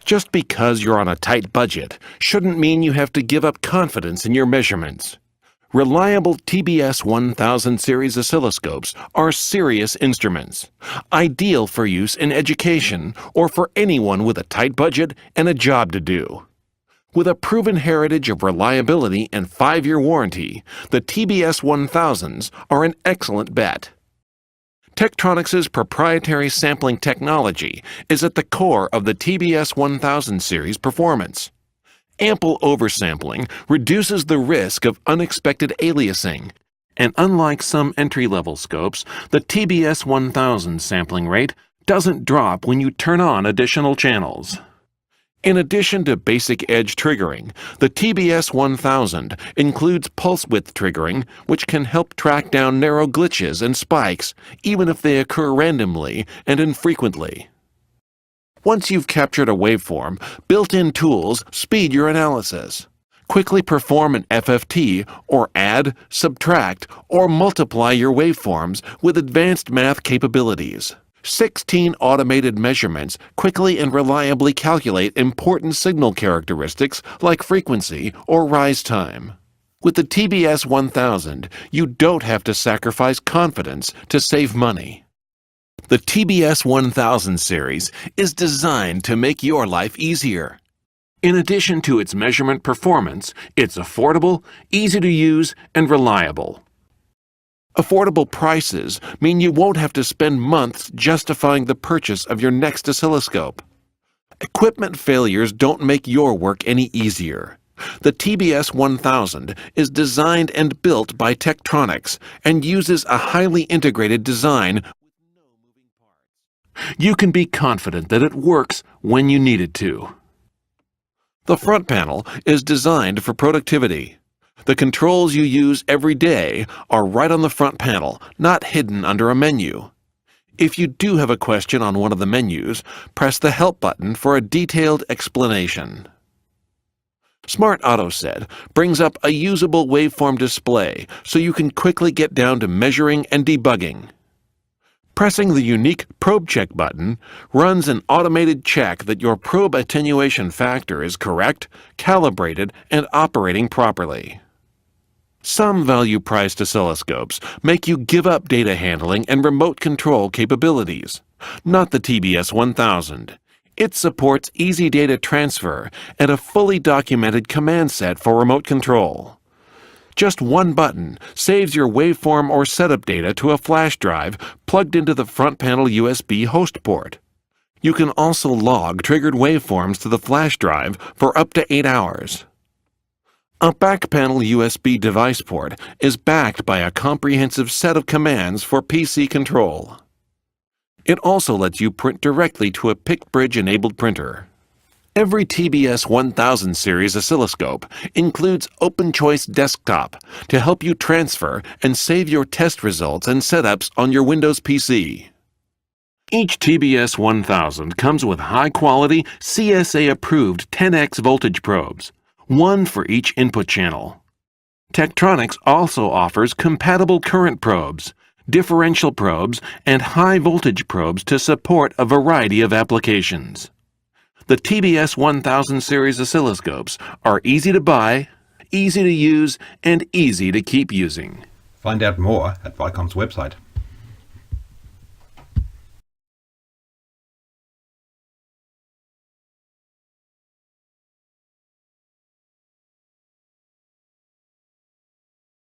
Just because you're on a tight budget shouldn't mean you have to give up confidence in your measurements. Reliable TBS1000 Series oscilloscopes are serious instruments, ideal for use in education or for anyone with a tight budget and a job to do. With a proven heritage of reliability and 5-year warranty, the TBS1000s are an excellent bet. Tektronix's proprietary sampling technology is at the core of the TBS1000 series performance. Ample oversampling reduces the risk of unexpected aliasing, and unlike some entry-level scopes, the TBS1000 sampling rate doesn't drop when you turn on additional channels. In addition to basic edge triggering, the TBS1000 includes pulse width triggering, which can help track down narrow glitches and spikes, even if they occur randomly and infrequently. Once you've captured a waveform, built-in tools speed your analysis. Quickly perform an FFT, or add, subtract, or multiply your waveforms with advanced math capabilities. 16 automated measurements quickly and reliably calculate important signal characteristics like frequency or rise time. With the TBS1000, you don't have to sacrifice confidence to save money. The TBS1000 series is designed to make your life easier. In addition to its measurement performance, it's affordable, easy to use, and reliable. Affordable prices mean you won't have to spend months justifying the purchase of your next oscilloscope. Equipment failures don't make your work any easier. The TBS1000 is designed and built by Tektronix and uses a highly integrated design with no moving parts. You can be confident that it works when you need it to. The front panel is designed for productivity. The controls you use every day are right on the front panel, not hidden under a menu. If you do have a question on one of the menus, press the Help button for a detailed explanation. Smart Auto Set brings up a usable waveform display so you can quickly get down to measuring and debugging. Pressing the unique Probe Check button runs an automated check that your probe attenuation factor is correct, calibrated, and operating properly. Some value-priced oscilloscopes make you give up data handling and remote control capabilities. Not the TBS1000. It supports easy data transfer and a fully documented command set for remote control. Just one button saves your waveform or setup data to a flash drive plugged into the front panel USB host port. You can also log triggered waveforms to the flash drive for up to 8 hours. A back panel USB device port is backed by a comprehensive set of commands for PC control. It also lets you print directly to a PictBridge-enabled printer. Every TBS1000 series oscilloscope includes Open Choice Desktop to help you transfer and save your test results and setups on your Windows PC. Each TBS1000 comes with high-quality, CSA-approved 10x voltage probes, one for each input channel. Tektronix also offers compatible current probes, differential probes, and high-voltage probes to support a variety of applications. The TBS1000 series oscilloscopes are easy to buy, easy to use, and easy to keep using. Find out more at Vicom's website.